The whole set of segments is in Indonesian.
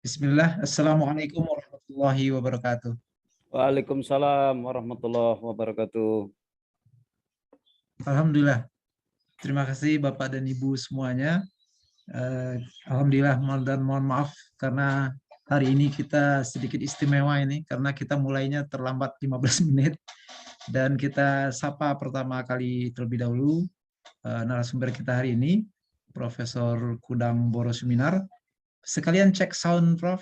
Bismillah, Assalamualaikum warahmatullahi wabarakatuh. Waalaikumsalam warahmatullahi wabarakatuh. Alhamdulillah, terima kasih Bapak dan Ibu semuanya. Alhamdulillah dan mohon maaf karena hari ini kita sedikit istimewa ini karena kita mulainya terlambat 15 menit dan kita sapa pertama kali terlebih dahulu narasumber kita hari ini, Profesor Kudang Borosuminar. Sekalian cek sound, Prof.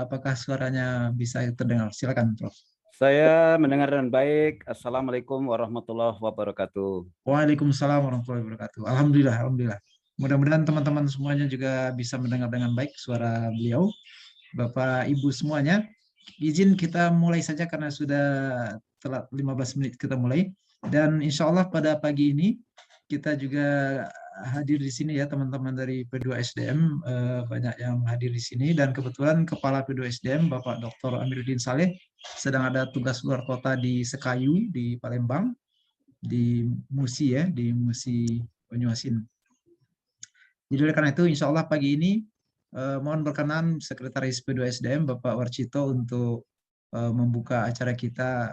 Apakah suaranya bisa terdengar? Silakan, Prof. Saya mendengar dengan baik. Assalamualaikum warahmatullahi wabarakatuh. Waalaikumsalam warahmatullahi wabarakatuh. Alhamdulillah, alhamdulillah. Mudah-mudahan teman-teman semuanya juga bisa mendengar dengan baik suara beliau. Bapak, Ibu semuanya, izin kita mulai saja karena sudah telat 15 menit kita mulai. Dan insya Allah pada pagi ini kita juga hadir di sini ya teman-teman dari P2SDM, banyak yang hadir di sini. Dan kebetulan Kepala P2SDM Bapak Dr. Amiruddin Saleh sedang ada tugas luar kota di Sekayu, di Palembang, di Musi ya, di Musi Banyuasin. Jadi oleh karena itu insya Allah pagi ini mohon berkenan Sekretaris P2SDM Bapak Warcito untuk membuka acara kita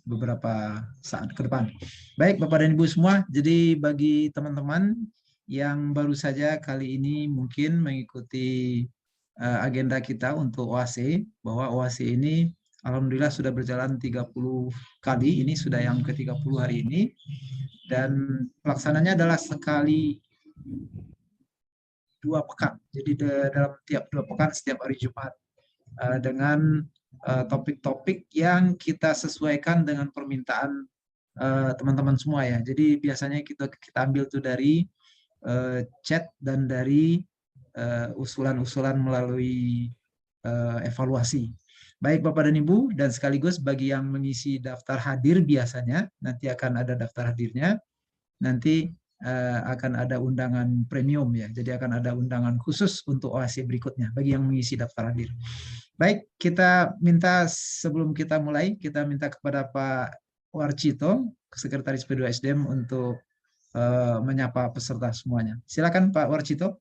beberapa saat ke depan. Baik Bapak dan Ibu semua, jadi bagi teman-teman yang baru saja kali ini mungkin mengikuti agenda kita untuk OAC, bahwa OAC ini alhamdulillah sudah berjalan 30 kali, ini sudah yang ke-30 hari ini, dan pelaksananya adalah sekali 2 pekan. Jadi dalam tiap 2 pekan setiap hari Jumat dengan topik-topik yang kita sesuaikan dengan permintaan teman-teman semua ya. Jadi biasanya kita ambil tuh dari chat dan dari usulan-usulan melalui evaluasi. Baik Bapak dan Ibu, dan sekaligus bagi yang mengisi daftar hadir biasanya, nanti akan ada daftar hadirnya, nanti akan ada undangan premium ya, jadi akan ada undangan khusus untuk OAC berikutnya bagi yang mengisi daftar hadir. Baik, kita minta sebelum kita mulai, kita minta kepada Pak Warcito, Sekretaris P2SDM untuk menyapa peserta semuanya. Silakan Pak Warcito.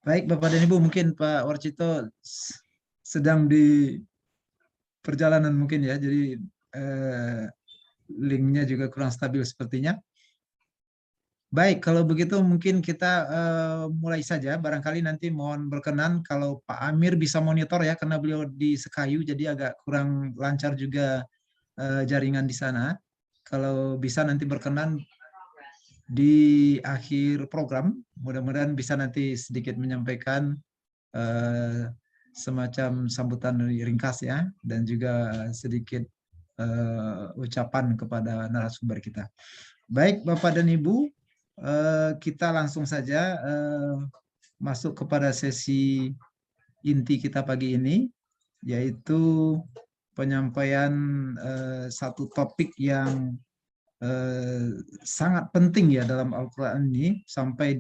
Baik Bapak dan Ibu, mungkin Pak Warcito sedang di perjalanan mungkin ya, jadi linknya juga kurang stabil sepertinya. Baik, kalau begitu mungkin kita mulai saja. Barangkali nanti mohon berkenan kalau Pak Amir bisa monitor ya, karena beliau di Sekayu, jadi agak kurang lancar juga jaringan di sana. Kalau bisa nanti berkenan di akhir program, mudah-mudahan bisa nanti sedikit menyampaikan semacam sambutan ringkas ya, dan juga sedikit ucapan kepada narasumber kita. Baik Bapak dan Ibu, kita langsung saja masuk kepada sesi inti kita pagi ini, yaitu penyampaian satu topik yang sangat penting ya dalam Al-Quran ini, sampai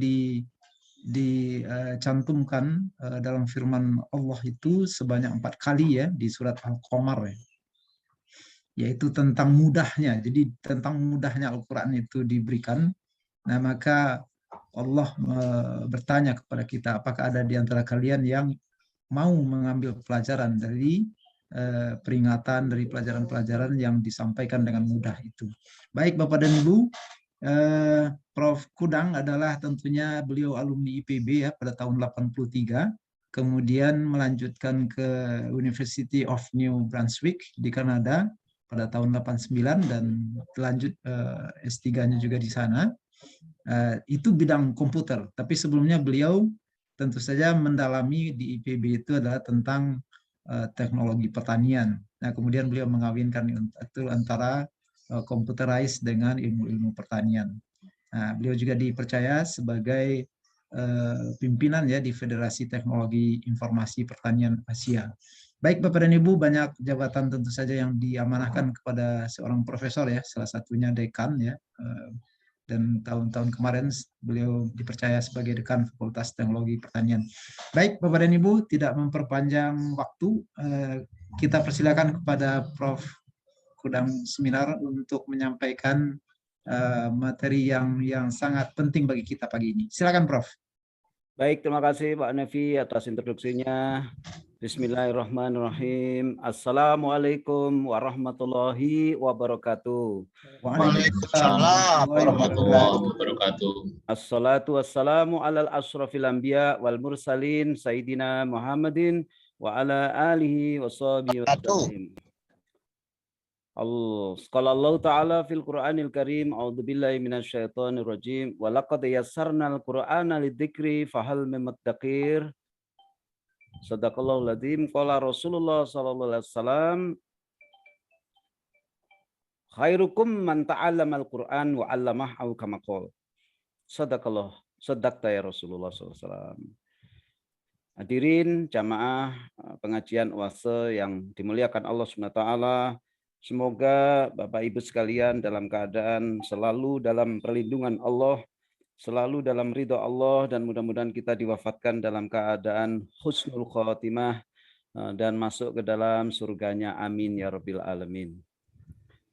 dicantumkan dalam firman Allah itu sebanyak 4 kali ya di surat Al-Qamar ya, yaitu tentang mudahnya. Jadi tentang mudahnya Al-Quran itu diberikan. Nah, maka Allah bertanya kepada kita, apakah ada di antara kalian yang mau mengambil pelajaran dari peringatan, dari pelajaran-pelajaran yang disampaikan dengan mudah itu. Baik Bapak dan Ibu, Prof. Kudang adalah tentunya beliau alumni IPB ya pada tahun 83, kemudian melanjutkan ke University of New Brunswick di Kanada pada tahun 89 dan lanjut S3-nya juga di sana. Itu bidang komputer, tapi sebelumnya beliau tentu saja mendalami di IPB itu adalah tentang teknologi pertanian. Nah, kemudian beliau mengawinkan itu antara computerized dengan ilmu-ilmu pertanian. Nah, beliau juga dipercaya sebagai pimpinan ya di Federasi Teknologi Informasi Pertanian Asia. Baik Bapak dan Ibu, banyak jabatan tentu saja yang diamanahkan kepada seorang profesor ya, salah satunya dekan ya. dan tahun-tahun kemarin beliau dipercaya sebagai dekan Fakultas Teknologi Pertanian. Baik, Bapak dan Ibu, tidak memperpanjang waktu, kita persilakan kepada Prof. Kudang Seminar untuk menyampaikan materi yang sangat penting bagi kita pagi ini. Silakan, Prof. Baik, terima kasih Pak Nevi atas introduksinya. Bismillahirrahmanirrahim. Assalamualaikum warahmatullahi wabarakatuh. Waalaikumsalam warahmatullahi wabarakatuh. Assalatu wassalamu alal asrafil anbiya wal mursalin Sayyidina Muhammadin wa ala alihi wa sahbihi wa sallam. Qala Allah Ta'ala fil Qur'anil Karim, a'udzubillahi minasyaitonir rajim, wa laqad yassarnal Qur'ana lidzikri fahal min muddaqir. Shadaqallahul adzim. Qala Rasulullah sallallahu alaihi wasallam, khairukum man ta'allamal Qur'an wa 'allamahu kama qala. Shadaqallah, sadaqta ya Rasulullah sallallahu alaihi wasallam. Hadirin jamaah pengajian UASE yang dimuliakan Allah Subhanahu wa taala. Semoga Bapak Ibu sekalian dalam keadaan selalu dalam perlindungan Allah, selalu dalam ridha Allah, dan mudah-mudahan kita diwafatkan dalam keadaan husnul khotimah dan masuk ke dalam surganya. Amin ya Rabbil Alamin.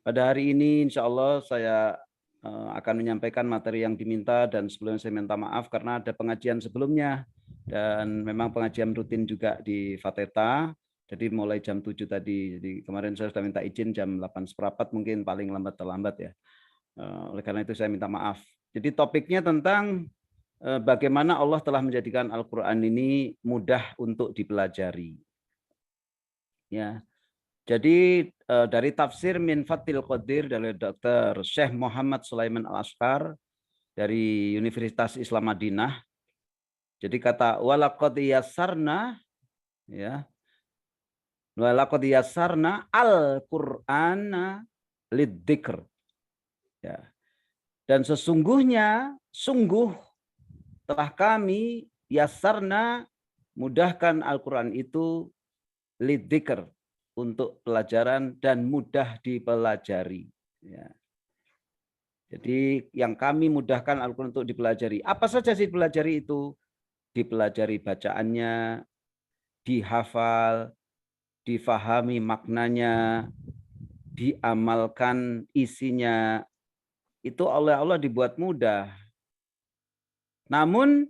Pada hari ini insya Allah saya akan menyampaikan materi yang diminta, dan sebelumnya saya minta maaf karena ada pengajian sebelumnya, dan memang pengajian rutin juga di Fateta. Jadi mulai jam 7 tadi, jadi kemarin saya sudah minta izin jam 8:15 mungkin paling lambat terlambat ya. Oleh karena itu saya minta maaf. Jadi topiknya tentang bagaimana Allah telah menjadikan Al-Quran ini mudah untuk dipelajari. Ya, jadi dari tafsir Min Fathil Qadir dari Dr. Syekh Muhammad Sulaiman Al-Ashqar dari Universitas Islam Madinah. Jadi kata walaqad yassarna, ya, walaqad yassarna al-Qur'ana lidzikr. Ya. Dan sesungguhnya sungguh telah kami yassarna mudahkan Al-Qur'an itu lidzikr untuk pelajaran dan mudah dipelajari. Ya. Jadi yang kami mudahkan Al-Qur'an untuk dipelajari. Apa saja sih dipelajari itu? Dipelajari bacaannya, dihafal, difahami maknanya, diamalkan isinya, itu oleh Allah dibuat mudah. Namun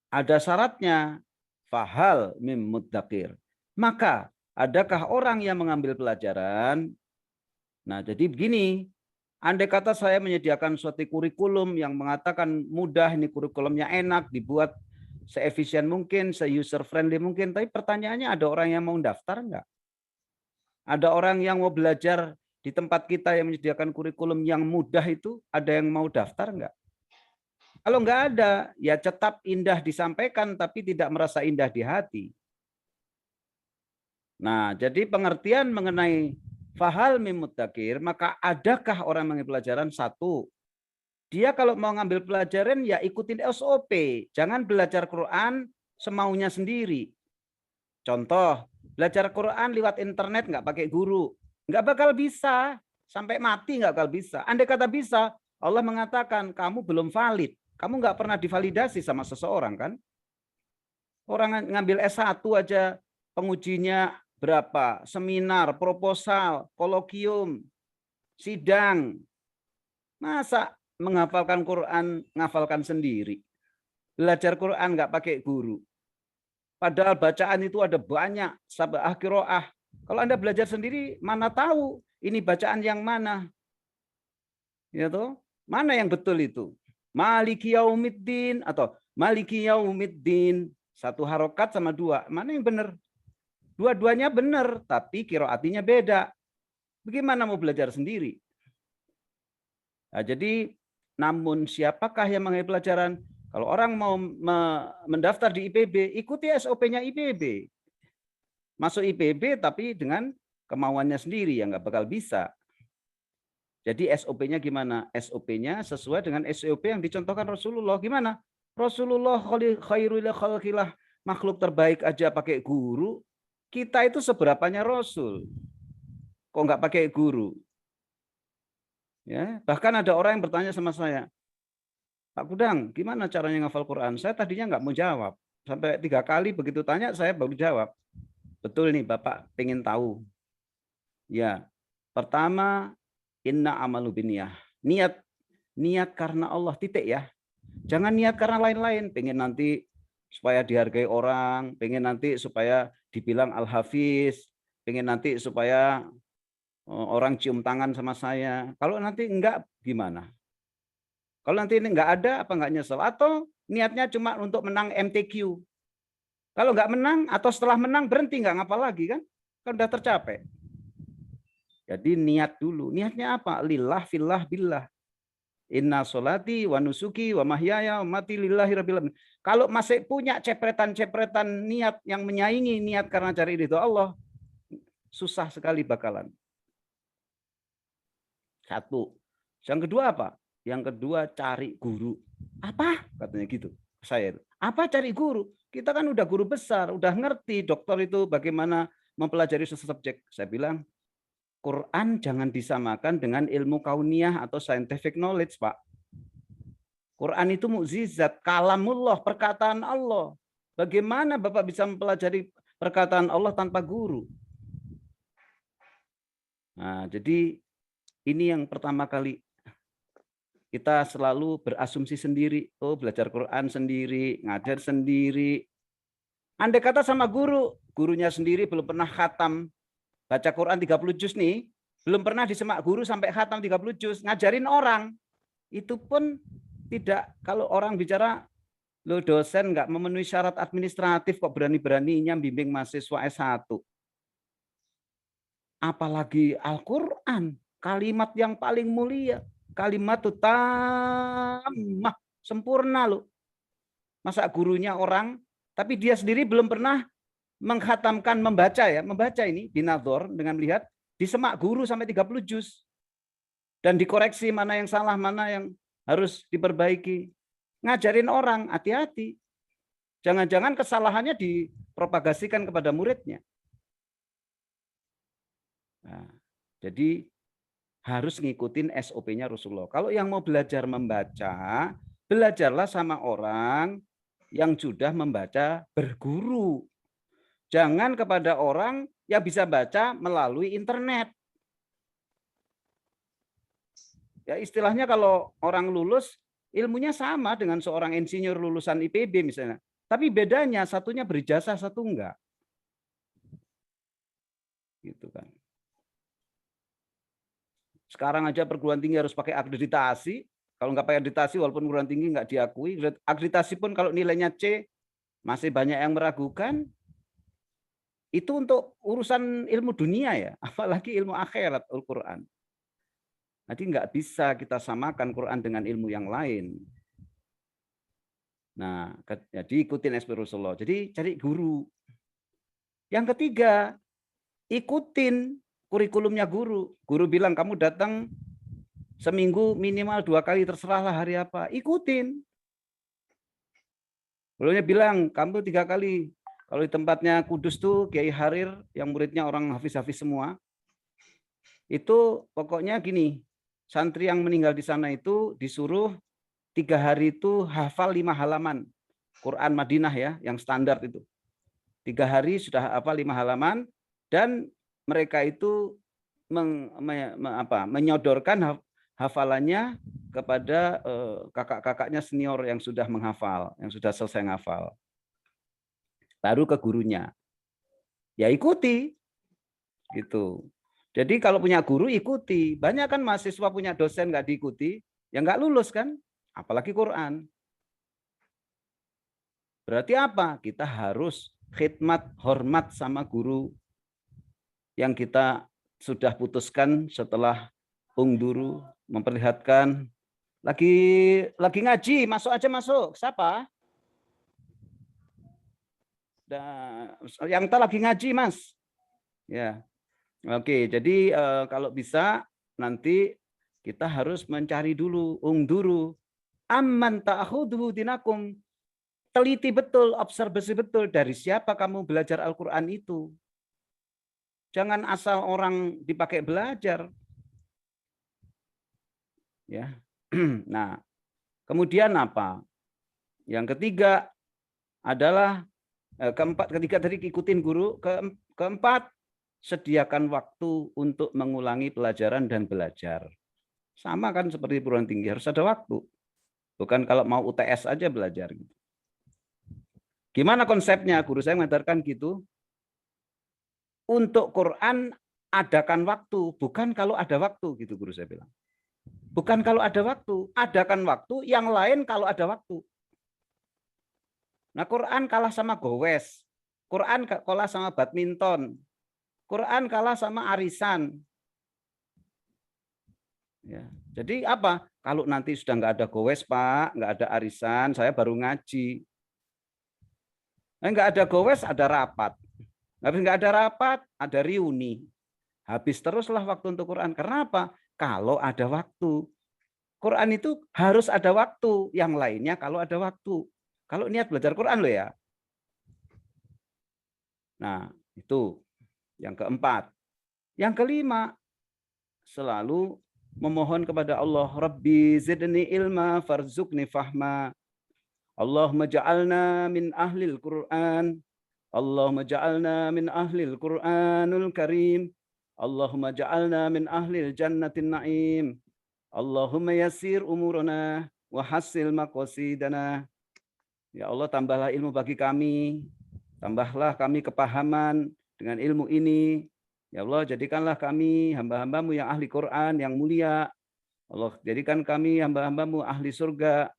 ada syaratnya, fahal mim muddaqir. Maka adakah orang yang mengambil pelajaran? Nah, jadi begini, andai kata saya menyediakan suatu kurikulum yang mengatakan mudah, ini kurikulumnya enak, dibuat seefisien mungkin, se-user friendly mungkin, tapi pertanyaannya ada orang yang mau daftar enggak? Ada orang yang mau belajar di tempat kita yang menyediakan kurikulum yang mudah itu, ada yang mau daftar enggak? Kalau enggak ada, ya tetap indah disampaikan tapi tidak merasa indah di hati. Nah, jadi pengertian mengenai fahal mim muddaqir, maka adakah orang mengambil pelajaran? Satu, dia kalau mau ngambil pelajaran ya ikutin SOP, jangan belajar Quran semaunya sendiri. Contoh, belajar Quran lewat internet nggak pakai guru, nggak bakal bisa, sampai mati nggak bakal bisa. Andai kata bisa, Allah mengatakan kamu belum valid, kamu nggak pernah divalidasi sama seseorang kan? Orang ngambil S1 aja pengujinya berapa? Seminar, proposal, kolokium, sidang. Masa menghafalkan Quran, ngafalkan sendiri? Belajar Quran nggak pakai guru. Padahal bacaan itu ada banyak, sabah qiraah. Kalau Anda belajar sendiri, mana tahu ini bacaan yang mana? Ya toh? Mana yang betul itu? Maliki yaumiddin atau maliki yaumiddin. Satu harokat sama dua. Mana yang benar? Dua-duanya benar, tapi qiraatinya beda. Bagaimana mau belajar sendiri? Nah, jadi, namun siapakah yang mengambil pelajaran? Kalau orang mau mendaftar di IPB, ikuti SOP-nya IPB. Masuk IPB tapi dengan kemauannya sendiri, yang nggak bakal bisa. Jadi SOP-nya gimana? SOP-nya sesuai dengan SOP yang dicontohkan Rasulullah. Gimana? Rasulullah khairul khalqillah, makhluk terbaik aja pakai guru. Kita itu seberapanya Rasul. Kok nggak pakai guru? Ya, bahkan ada orang yang bertanya sama saya, Pak Kudang, gimana caranya ngafal Quran? Saya tadinya nggak mau jawab. Sampai 3 kali begitu tanya, saya baru jawab. Betul nih, Bapak pengen tahu. Ya, pertama, inna amalu binniyah. Niat karena Allah, titik ya. Jangan niat karena lain-lain. Pengen nanti supaya dihargai orang, pengen nanti supaya dibilang Al-Hafiz, pengen nanti supaya orang cium tangan sama saya. Kalau nanti enggak, gimana? Kalau nanti ini enggak ada, apa enggak nyesel? Atau niatnya cuma untuk menang MTQ. Kalau enggak menang, atau setelah menang berhenti, enggak ngapal lagi kan? Kan udah tercapai. Jadi niat dulu. Niatnya apa? Lillah, fillah, billah. Inna solati wa nusuki wa mahyaya wa mati lillahi rabbil alamin. Kalau masih punya cepretan-cepretan niat yang menyaingi niat karena cari ridho Allah, susah sekali bakalan. Satu. Yang kedua apa? Yang kedua cari guru. Apa? Katanya gitu. Saya. Apa cari guru? Kita kan udah guru besar, udah ngerti dokter itu bagaimana mempelajari sesuatu subjek. Saya bilang, Quran jangan disamakan dengan ilmu kauniyah atau scientific knowledge, Pak. Quran itu mukjizat, kalamullah, perkataan Allah. Bagaimana Bapak bisa mempelajari perkataan Allah tanpa guru? Nah, jadi ini yang pertama kali kita selalu berasumsi sendiri. Oh, belajar Quran sendiri, ngajar sendiri. Andai kata sama guru, gurunya sendiri belum pernah khatam baca Quran 30 juz nih, belum pernah disemak guru sampai khatam 30 juz, ngajarin orang. Itu pun tidak, kalau orang bicara, lo dosen nggak memenuhi syarat administratif kok berani-beraninya bimbing mahasiswa S1. Apalagi Al-Quran, kalimat yang paling mulia, kalimat tammah, sempurna loh. Masa gurunya orang, tapi dia sendiri belum pernah menghatamkan membaca ya, membaca ini binadhor dengan melihat disemak guru sampai 30 juz. Dan dikoreksi mana yang salah, mana yang harus diperbaiki. Ngajarin orang, hati-hati. Jangan-jangan kesalahannya dipropagasikan kepada muridnya. Nah, jadi harus ngikutin SOP-nya Rasulullah. Kalau yang mau belajar membaca, belajarlah sama orang yang sudah membaca berguru. Jangan kepada orang yang bisa baca melalui internet. Ya istilahnya kalau orang lulus, ilmunya sama dengan seorang insinyur lulusan IPB misalnya. Tapi bedanya satunya berijazah, satu enggak. Gitu kan. Sekarang aja perguruan tinggi harus pakai akreditasi. Kalau nggak pakai akreditasi, walaupun perguruan tinggi nggak diakui, akreditasi pun kalau nilainya C masih banyak yang meragukan. Itu untuk urusan ilmu dunia ya, apalagi ilmu akhirat Al-Quran. Jadi nggak bisa kita samakan Quran dengan ilmu yang lain. Nah, jadi ikutin SP Rasulullah. Jadi cari guru. Yang ketiga, ikutin kurikulumnya guru. Guru bilang kamu datang seminggu minimal 2 kali, terserahlah hari apa. Ikutin. Gurunya bilang kamu 3 kali. Kalau di tempatnya Kudus tuh Kiai Harir yang muridnya orang hafiz-hafiz semua. Itu pokoknya gini, santri yang meninggal di sana itu disuruh 3 hari itu hafal 5 halaman. Quran Madinah ya, yang standar itu. 3 hari sudah hafal 5 halaman dan mereka itu menyodorkan hafalannya kepada kakak-kakaknya senior yang sudah menghafal, yang sudah selesai menghafal. Baru ke gurunya. Ya ikuti. Gitu. Jadi kalau punya guru ikuti. Banyak kan mahasiswa punya dosen nggak diikuti, ya nggak lulus kan? Apalagi Quran. Berarti apa? Kita harus khidmat, hormat sama guru yang kita sudah putuskan setelah ungduru, memperlihatkan lagi ngaji, masuk aja masuk. Siapa? Yang tak lagi ngaji, Mas. Ya. Oke, jadi kalau bisa nanti kita harus mencari dulu ungduru. Amman ta'khudhu dinakum. Teliti betul, observasi betul dari siapa kamu belajar Al-Qur'an itu. Jangan asal orang dipakai belajar. Ya. Nah, Kemudian apa? Yang ketiga adalah ketiga tadi ikutin guru, keempat sediakan waktu untuk mengulangi pelajaran dan belajar. Sama kan seperti perguruan tinggi, harus ada waktu. Bukan kalau mau UTS aja belajar. Gimana konsepnya? Guru saya mengajarkan gitu. Untuk Quran adakan waktu, bukan kalau ada waktu, gitu guru saya bilang. Bukan kalau ada waktu, adakan waktu, yang lain kalau ada waktu. Nah, Quran kalah sama gowes, Quran kalah sama badminton, Quran kalah sama arisan. Ya. Jadi apa? Kalau nanti sudah nggak ada gowes, Pak, nggak ada arisan, saya baru ngaji. Nggak ada gowes, ada rapat. Habis nggak ada rapat, ada reuni. Habis teruslah waktu untuk Quran. Karena apa? Kalau ada waktu. Quran itu harus ada waktu. Yang lainnya kalau ada waktu. Kalau niat belajar Quran loh ya. Nah, itu yang keempat. Yang kelima, selalu memohon kepada Allah, Rabbi zidni ilma farzuqni fahma. Allahumma ja'alna min ahlil Qur'an. Allahumma ja'alna min ahlil Qur'anul Karim. Allahumma ja'alna min ahlil jannatin na'im. Allahumma yassir umurana wa hassil maqasidana. Ya Allah, tambahlah ilmu bagi kami. Tambahlah kami kepahaman dengan ilmu ini. Ya Allah, jadikanlah kami hamba-hambamu yang ahli Quran, yang mulia. Allah, jadikan kami hamba-hambamu ahli surga.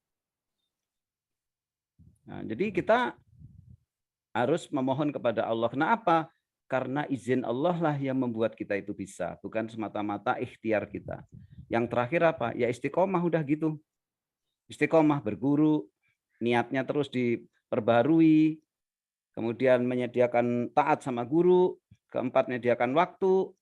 Nah, jadi kita harus memohon kepada Allah. Kenapa? Karena izin Allah lah yang membuat kita itu bisa. Bukan semata-mata ikhtiar kita. Yang terakhir apa? Ya istiqomah, udah gitu. Istiqomah, berguru. Niatnya terus diperbarui. Kemudian menyediakan taat sama guru. Keempat, menyediakan waktu.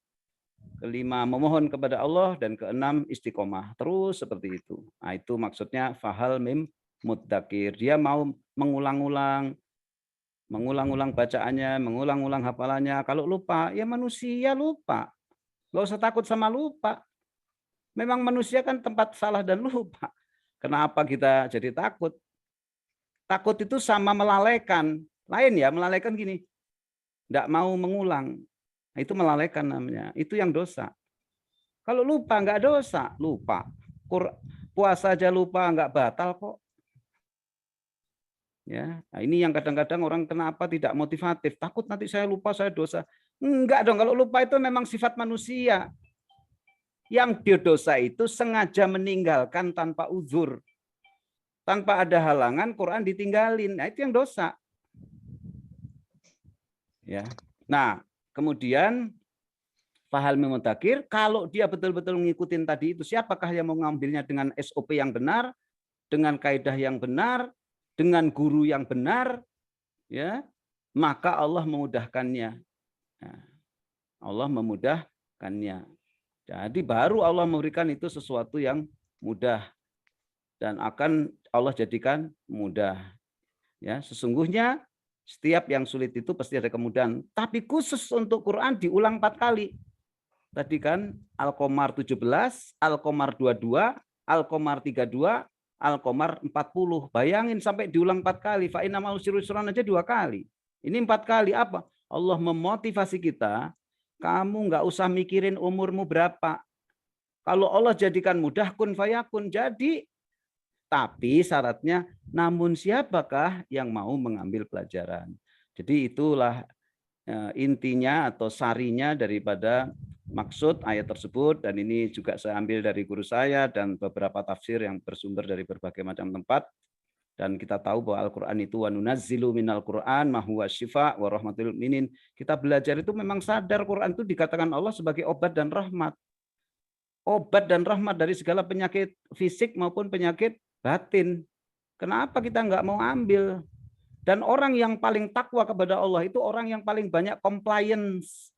Kelima, memohon kepada Allah. Dan keenam, istiqomah. Terus seperti itu. Nah, itu maksudnya fahal mim muddakir. Dia mau mengulang-ulang bacaannya, mengulang-ulang hafalannya. Kalau lupa, ya manusia lupa. Nggak usah takut sama lupa. Memang manusia kan tempat salah dan lupa. Kenapa kita jadi takut? Takut itu sama melalaikan. Lain ya, melalaikan gini. Nggak mau mengulang. Nah, itu melalaikan namanya. Itu yang dosa. Kalau lupa, nggak dosa. Lupa. Puasa aja lupa, nggak batal kok. Ya, nah ini yang kadang-kadang orang kenapa tidak motivatif, takut nanti saya lupa, saya dosa. Enggak dong, kalau lupa itu memang sifat manusia. Yang dosa itu sengaja meninggalkan tanpa uzur, tanpa ada halangan, Quran ditinggalin. Nah, itu yang dosa. Ya. Nah, kemudian fahal mutakir, kalau dia betul-betul mengikuti tadi itu, siapakah yang mau ngambilnya dengan SOP yang benar, dengan kaidah yang benar, dengan guru yang benar, ya, maka Allah memudahkannya. Nah, Allah memudahkannya. Jadi baru Allah memberikan itu sesuatu yang mudah dan akan Allah jadikan mudah. Ya, sesungguhnya setiap yang sulit itu pasti ada kemudahan. Tapi khusus untuk Quran diulang 4 kali. Tadi kan Al-Qamar 17, Al-Qamar 22, Al-Qamar 32, Al-Qamar 40. Bayangin sampai diulang 4 kali. Fa inna ma'al usri yusran aja 2 kali. Ini 4 kali apa? Allah memotivasi kita, kamu nggak usah mikirin umurmu berapa. Kalau Allah jadikan mudah kun fayakun, jadi. Tapi syaratnya, namun siapakah yang mau mengambil pelajaran? Jadi itulah intinya atau sarinya daripada maksud ayat tersebut, dan ini juga saya ambil dari guru saya dan beberapa tafsir yang bersumber dari berbagai macam tempat. Dan kita tahu bahwa Al-Quran itu wa nunazzilu minal Quran ma huwa syifa wa rahmatul mu'minin. Kita belajar itu memang sadar Quran itu dikatakan Allah sebagai obat dan rahmat. Obat dan rahmat dari segala penyakit fisik maupun penyakit batin. Kenapa kita nggak mau ambil? Dan orang yang paling takwa kepada Allah itu orang yang paling banyak compliance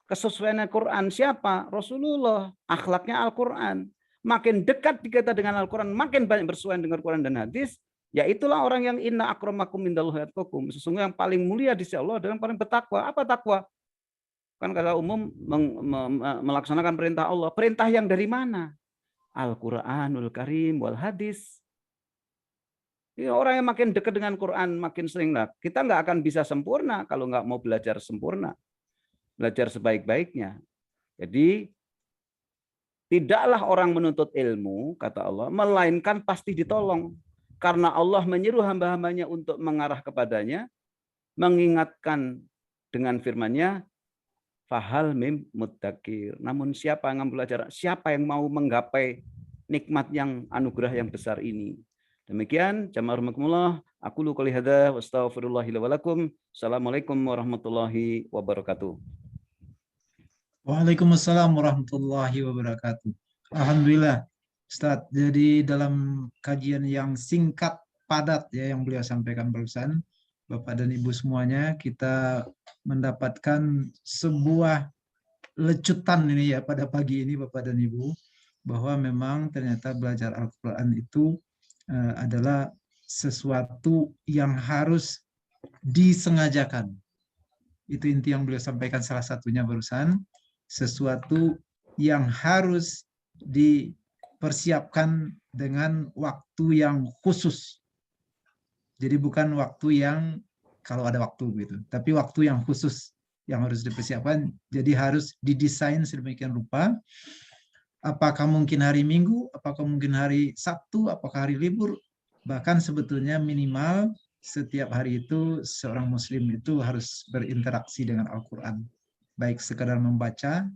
kesesuaian Al-Quran. Siapa? Rasulullah. Akhlaknya Al-Quran. Makin dekat kita dengan Al-Quran, makin banyak bersesuaian dengan Al-Quran dan hadis. Ya itulah orang yang inna akramakum indallahi atqakum. Sesungguhnya yang paling mulia di sisi Allah adalah yang paling bertakwa. Apa takwa? Kan kalau umum melaksanakan perintah Allah. Perintah yang dari mana? Al-Quranul Karim wal hadis. Ya, orang yang makin dekat dengan Quran makin sering lah. Kita nggak akan bisa sempurna kalau nggak mau belajar sempurna, belajar sebaik-baiknya. Jadi tidaklah orang menuntut ilmu, kata Allah, melainkan pasti ditolong. Karena Allah menyeru hamba-hambanya untuk mengarah kepadanya, mengingatkan dengan firman-Nya, fahal mim muddakir. Namun siapa yang belajar, siapa yang mau menggapai nikmat yang anugerah yang besar ini. Demikian, jamaah rahimakumullah, aku qouli hadza wa astaghfirullahi wa lakum. Assalamualaikum warahmatullahi wabarakatuh. Waalaikumsalam warahmatullahi wabarakatuh. Alhamdulillah, Ustadz. Jadi dalam kajian yang singkat, padat ya yang beliau sampaikan barusan, Bapak dan Ibu semuanya, kita mendapatkan sebuah lecutan ini ya pada pagi ini Bapak dan Ibu, bahwa memang ternyata belajar Al-Quran itu adalah sesuatu yang harus disengajakan. Itu inti yang beliau sampaikan salah satunya barusan, sesuatu yang harus dipersiapkan dengan waktu yang khusus. Jadi bukan waktu yang kalau ada waktu gitu, tapi waktu yang khusus yang harus dipersiapkan. Jadi harus didesain sedemikian rupa. Apakah mungkin hari Minggu, apakah mungkin hari Sabtu, apakah hari libur, bahkan sebetulnya minimal setiap hari itu seorang muslim itu harus berinteraksi dengan Al-Quran. Baik sekadar membaca,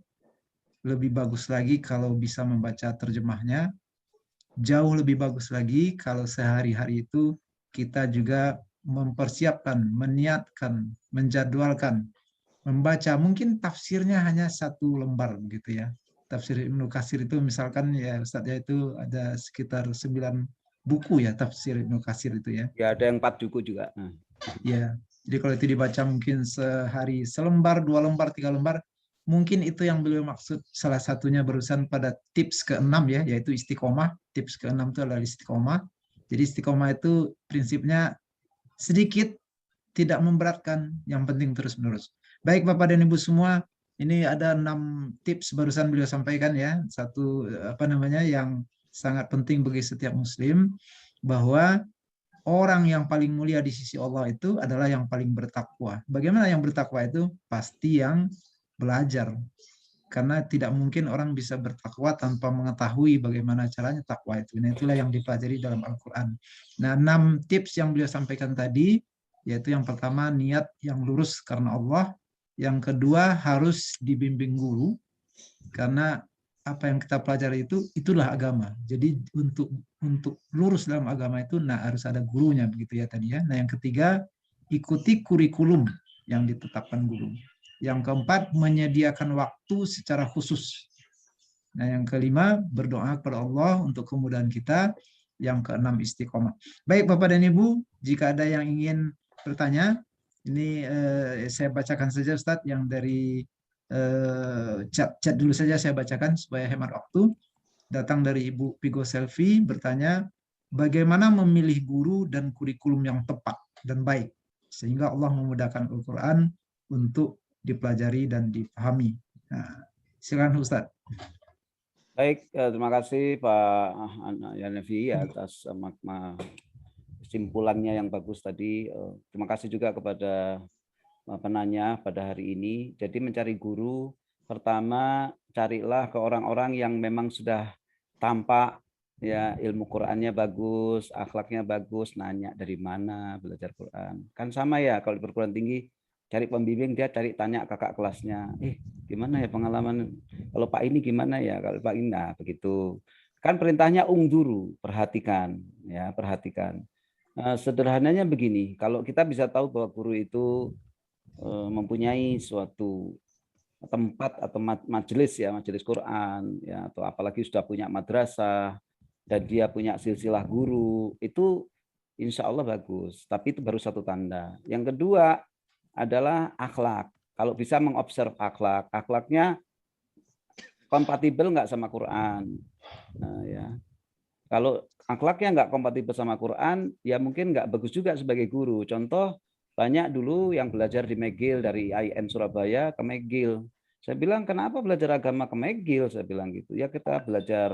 lebih bagus lagi kalau bisa membaca terjemahnya, jauh lebih bagus lagi kalau sehari-hari itu kita juga mempersiapkan, meniatkan, menjadwalkan, membaca. Mungkin tafsirnya hanya 1 lembar gitu ya. Tafsir Ibnu Katsir itu misalkan ya Ustaz ya, itu ada sekitar 9 buku ya tafsir Ibnu Katsir itu ya. Ya, ada yang 4 buku juga. Ya, jadi kalau itu dibaca mungkin sehari selembar, 2 lembar, 3 lembar, mungkin itu yang beliau maksud salah satunya barusan pada tips ke-6 ya, yaitu istiqomah. Tips ke-6 itu adalah istiqomah. Jadi istiqomah itu prinsipnya sedikit, tidak memberatkan, yang penting terus-menerus. Baik Bapak dan Ibu semua, ini ada 6 tips barusan beliau sampaikan ya. Satu yang sangat penting bagi setiap muslim, bahwa orang yang paling mulia di sisi Allah itu adalah yang paling bertakwa. Bagaimana yang bertakwa itu? Pasti yang belajar. Karena tidak mungkin orang bisa bertakwa tanpa mengetahui bagaimana caranya takwa itu. Nah, itulah yang dipelajari dalam Al-Quran. Nah, 6 tips yang beliau sampaikan tadi, yaitu yang pertama niat yang lurus karena Allah. Yang kedua harus dibimbing guru, karena apa yang kita pelajari itu itulah agama. Jadi untuk lurus dalam agama itu harus ada gurunya begitu ya tadi ya. Nah, yang ketiga ikuti kurikulum yang ditetapkan guru. Yang keempat menyediakan waktu secara khusus. Nah, yang kelima berdoa kepada Allah untuk kemudahan kita. Yang keenam istiqomah. Baik Bapak dan Ibu, jika ada yang ingin bertanya, ini saya bacakan saja Ustadz yang dari chat dulu saja saya bacakan supaya hemat waktu. Datang dari Ibu Pigo Selfie bertanya, bagaimana memilih guru dan kurikulum yang tepat dan baik sehingga Allah memudahkan Al-Quran untuk dipelajari dan dipahami. Nah, silakan Ustadz. Baik, terima kasih Pak Yanafi atas kesimpulannya yang bagus tadi. Terima kasih juga kepada penanya pada hari ini. Jadi mencari guru, pertama carilah ke orang-orang yang memang sudah tampak ya ilmu Qur'annya bagus, akhlaknya bagus, nanya dari mana belajar Quran. Kan sama ya kalau di perguruan tinggi cari pembimbing, dia tanya kakak kelasnya, gimana ya pengalaman, kalau Pak ini gimana ya, kalau Pak ini, nah begitu. Kan perintahnya ungduru, perhatikan ya, perhatikan. Sederhananya begini, kalau kita bisa tahu bahwa guru itu mempunyai suatu tempat atau majelis ya, majelis Quran ya, atau apalagi sudah punya madrasah dan dia punya silsilah guru, itu insya Allah bagus. Tapi itu baru satu tanda. Yang kedua adalah akhlak. Kalau bisa mengobserv akhlak, akhlaknya kompatibel nggak sama Quran. Nah, ya. Kalau akhlaknya nggak kompatibel sama Quran, ya mungkin nggak bagus juga sebagai guru. Contoh, banyak dulu yang belajar di McGill, dari IN Surabaya ke McGill. Saya bilang, kenapa belajar agama ke McGill? Saya bilang gitu. Ya kita belajar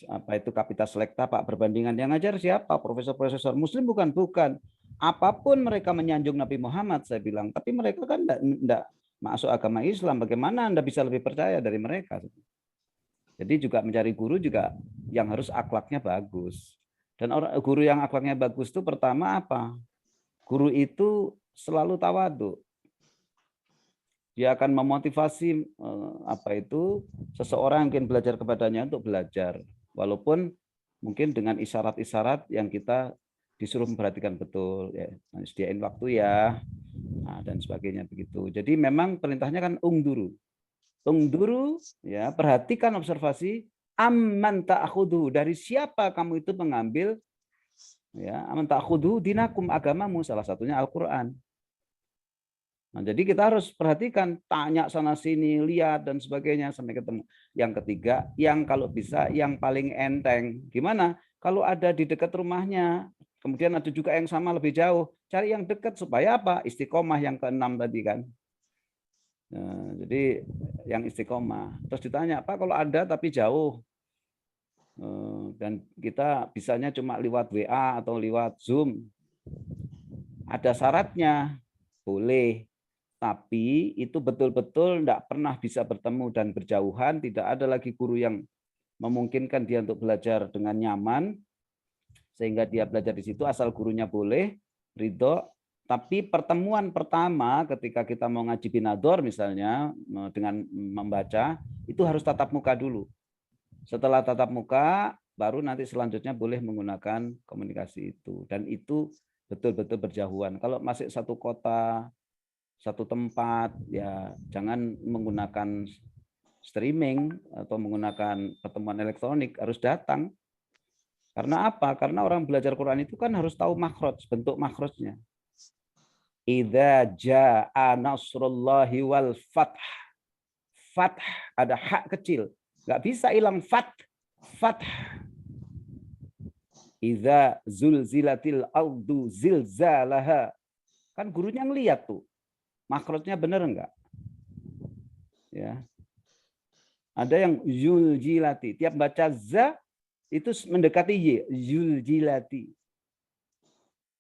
apa itu Kapita Selekta, Pak Perbandingan, yang ngajar siapa? Profesor-profesor Muslim bukan. Apapun mereka menyanjung Nabi Muhammad, saya bilang, tapi mereka kan enggak masuk agama Islam. Bagaimana Anda bisa lebih percaya dari mereka? Jadi juga mencari guru juga yang harus akhlaknya bagus. Dan guru yang akhlaknya bagus itu pertama apa? Guru itu selalu tawadhu. Dia akan memotivasi seseorang yang ingin belajar kepadanya untuk belajar, walaupun mungkin dengan isyarat-isyarat yang kita disuruh memperhatikan betul, ya, sediain waktu ya, dan sebagainya begitu. Jadi memang perintahnya kan ungduru, ya, perhatikan, observasi, amman ta'khudhu, dari siapa kamu itu mengambil, ya, amman ta'khudhu dinakum, agamamu, salah satunya Al-Qur'an. Nah, jadi kita harus perhatikan, tanya sana sini, lihat dan sebagainya sampai ketemu. Yang ketiga, yang kalau bisa yang paling enteng. Gimana? Kalau ada di dekat rumahnya, kemudian ada juga yang sama lebih jauh, cari yang dekat supaya apa? Istiqomah, yang keenam tadi kan. Nah, jadi yang istiqomah. Terus ditanya, Pak, kalau ada tapi jauh dan kita bisanya cuma lewat WA atau lewat Zoom, ada syaratnya, boleh. Tapi itu betul-betul tidak pernah bisa bertemu dan berjauhan, tidak ada lagi guru yang memungkinkan dia untuk belajar dengan nyaman, sehingga dia belajar di situ asal gurunya boleh, ridho. Tapi pertemuan pertama ketika kita mau ngaji binador misalnya, dengan membaca, itu harus tatap muka dulu. Setelah tatap muka, baru nanti selanjutnya boleh menggunakan komunikasi itu. Dan itu betul-betul berjauhan. Kalau masih satu kota, satu tempat, ya jangan menggunakan streaming atau menggunakan pertemuan elektronik, harus datang. Karena apa? Karena orang belajar Quran itu kan harus tahu makhraj, bentuk makhrajnya. Idza jaa nasrullahi wal fath. Fath ada hak kecil, nggak bisa hilang fath. Fath. Idza zulzilatil ardu zilzalaha. Kan gurunya ngelihat tuh. Makrotnya benar enggak? Ya. Ada yang yuljilati. Tiap baca za itu mendekati y, yuljilati.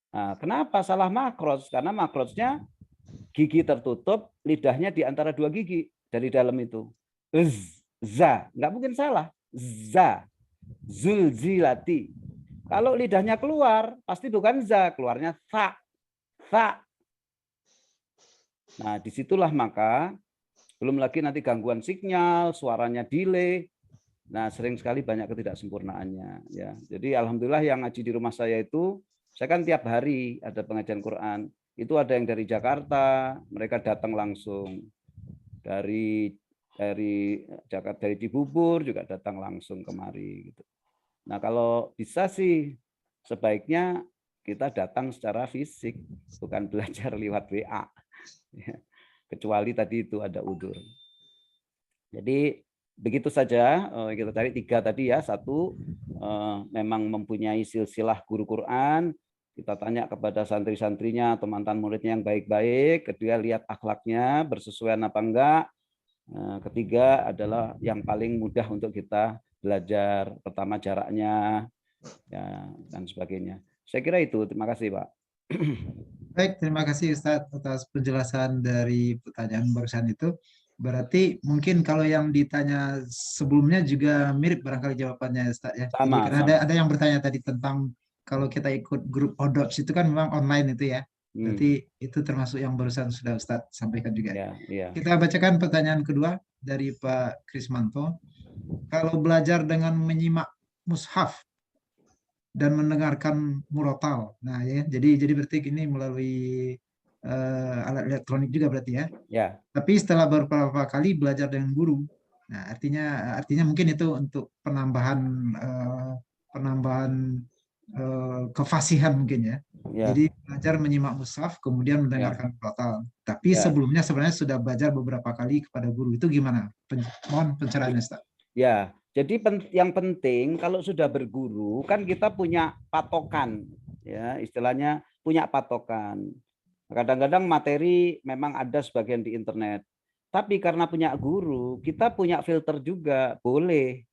Nah, kenapa salah makrot? Karena makrotnya gigi tertutup, lidahnya di antara dua gigi dari dalam itu. Za, enggak mungkin salah. Za, zulzilati. Kalau lidahnya keluar, pasti bukan za, keluarnya tha. Tha. Nah, disitulah maka belum lagi nanti gangguan sinyal, suaranya delay. Nah, sering sekali banyak ketidaksempurnaannya. Ya, jadi alhamdulillah yang ngaji di rumah saya itu, saya kan tiap hari ada pengajian Quran. Itu ada yang dari Jakarta, mereka datang langsung. Dari Jakarta, dari Cibubur juga datang langsung kemari. Gitu. Nah, kalau bisa sih sebaiknya kita datang secara fisik, bukan belajar lewat WA. Kecuali tadi itu ada udzur. Jadi begitu saja, kita cari 3 tadi ya. 1, memang mempunyai silsilah guru Quran, kita tanya kepada santri-santrinya atau mantan muridnya yang baik-baik. Kedua, lihat akhlaknya bersesuaian apa enggak. Ketiga adalah yang paling mudah untuk kita belajar. Pertama jaraknya, ya, dan sebagainya. Saya kira itu. Terima kasih, Pak. Baik, terima kasih Ustadz atas penjelasan dari pertanyaan barusan itu. Berarti mungkin kalau yang ditanya sebelumnya juga mirip barangkali jawabannya Ustadz ya. Jadi Sama, karena sama. ada yang bertanya tadi tentang kalau kita ikut grup Odots itu kan memang online itu ya. Berarti itu termasuk yang barusan sudah Ustadz sampaikan juga. Ya, ya. Kita bacakan pertanyaan kedua dari Pak Krismanto. Kalau belajar dengan menyimak mushaf dan mendengarkan murotal. Nah, ya, jadi berarti ini melalui alat elektronik juga berarti ya. Ya. Tapi setelah beberapa kali belajar dengan guru. Nah, artinya mungkin itu untuk penambahan kefasihan mungkin ya. Ya. Jadi belajar menyimak mushaf kemudian mendengarkan murotal. Tapi sebelumnya sebenarnya sudah belajar beberapa kali kepada guru. Itu gimana? Mohon pencerahannya, Ustaz. Ya, jadi yang penting kalau sudah berguru kan kita punya patokan, ya istilahnya punya patokan. Kadang-kadang materi memang ada sebagian di internet, tapi karena punya guru kita punya filter juga, boleh.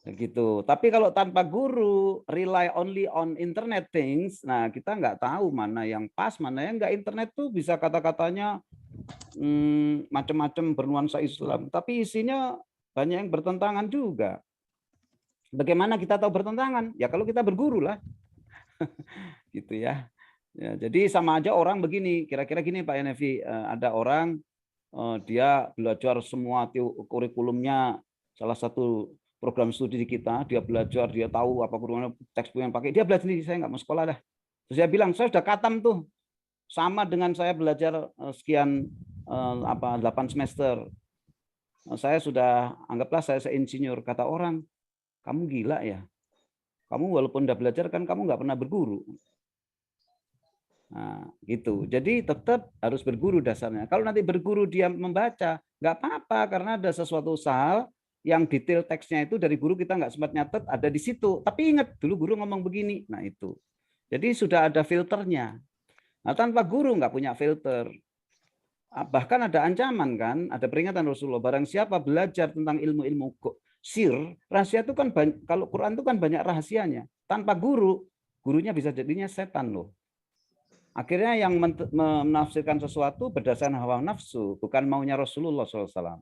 Gitu. Tapi kalau tanpa guru, rely only on internet things, nah kita nggak tahu mana yang pas, mana yang nggak. Internet tuh bisa kata-katanya macam-macam bernuansa Islam, tapi isinya banyak yang bertentangan juga. Bagaimana kita tahu bertentangan? Ya kalau kita berguru lah. Gitu ya. Ya, jadi sama aja orang begini, kira-kira gini Pak Yanevi, ada orang dia belajar semua kurikulumnya salah satu program studi di kita, dia belajar, dia tahu apa kurikulumnya, textbook yang pakai, dia belajar sendiri, saya nggak mau sekolah dah. Terus dia bilang, saya sudah khatam tuh, sama dengan saya belajar sekian 8 semester. Saya sudah, anggaplah saya insinyur. Kata orang, kamu gila ya, kamu walaupun udah belajar kan kamu nggak pernah berguru. Nah, gitu. Jadi tetap harus berguru dasarnya. Kalau nanti berguru dia membaca, nggak apa-apa karena ada sesuatu hal yang detail teksnya itu dari guru kita nggak sempat nyatet, ada di situ. Tapi ingat dulu guru ngomong begini. Nah itu. Jadi sudah ada filternya. Nah, tanpa guru nggak punya filter. Bahkan ada ancaman kan, ada peringatan Rasulullah. Barang siapa belajar tentang ilmu-ilmu sir, rahasia itu kan banyak, kalau Quran itu kan banyak rahasianya. Tanpa guru, gurunya bisa jadinya setan loh. Akhirnya yang menafsirkan sesuatu berdasarkan hawa nafsu, bukan maunya Rasulullah SAW.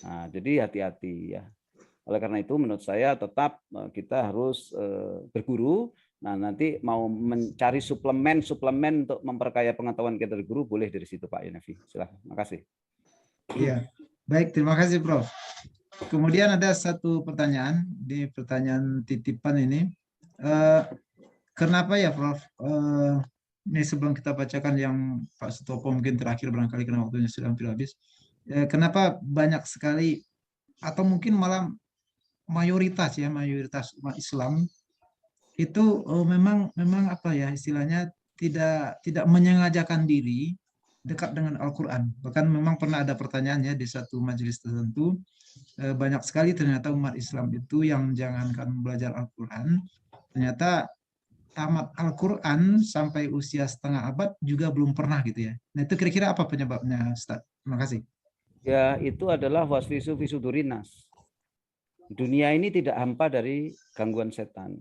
Nah, jadi hati-hati ya. Oleh karena itu menurut saya tetap kita harus berguru. Nah, nanti mau mencari suplemen untuk memperkaya pengetahuan kita dari guru, boleh dari situ Pak Yanevi. Silakan. Makasih. Iya. Baik, terima kasih Prof. Kemudian ada satu pertanyaan di pertanyaan titipan ini. Kenapa ya Prof? Ini sebelum kita bacakan yang Pak Sutopo mungkin terakhir barangkali karena waktunya sudah hampir habis. Kenapa banyak sekali atau mungkin malah mayoritas umat Islam itu memang apa ya istilahnya tidak menyengajakan diri dekat dengan Al-Quran. Bahkan memang pernah ada pertanyaannya di satu majelis tertentu, banyak sekali ternyata umat Islam itu yang jangankan belajar Al-Quran, ternyata tamat Al-Quran sampai usia setengah abad juga belum pernah gitu ya. Nah itu kira-kira apa penyebabnya Ustaz? Terima kasih. Ya itu adalah waswisu fisudurinas. Dunia ini tidak hampa dari gangguan setan.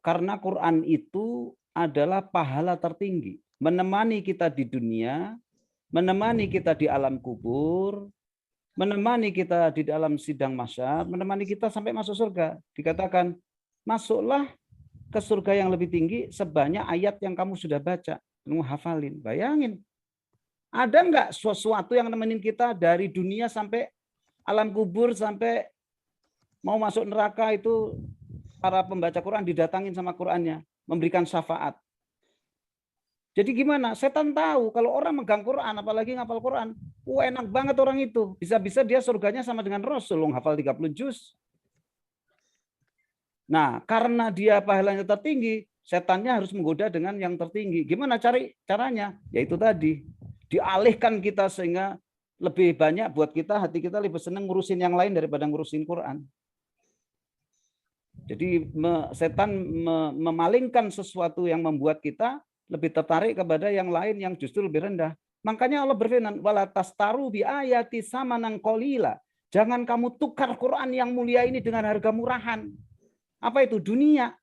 Karena Quran itu adalah pahala tertinggi. Menemani kita di dunia, menemani kita di alam kubur, menemani kita di dalam sidang mahsyar, menemani kita sampai masuk surga. Dikatakan, masuklah ke surga yang lebih tinggi sebanyak ayat yang kamu sudah baca. Kamu hafalin. Bayangin. Ada nggak sesuatu yang nemenin kita dari dunia sampai alam kubur, sampai mau masuk neraka itu para pembaca Quran didatangin sama Qurannya, memberikan syafaat. Jadi gimana? Setan tahu kalau orang megang Quran, apalagi ngapal Quran, enak banget orang itu. Bisa-bisa dia surganya sama dengan Rasul, hafal 30 juz. Nah, karena dia pahalanya tertinggi, setannya harus menggoda dengan yang tertinggi. Gimana caranya? Yaitu tadi, dialihkan kita sehingga lebih banyak buat kita, hati kita lebih senang ngurusin yang lain daripada ngurusin Quran. Jadi setan memalingkan sesuatu yang membuat kita lebih tertarik kepada yang lain yang justru lebih rendah. Makanya Allah berfirman, wala tastaru bi ayati samanan qalila. Jangan kamu tukar Quran yang mulia ini dengan harga murahan. Apa itu? Dunia.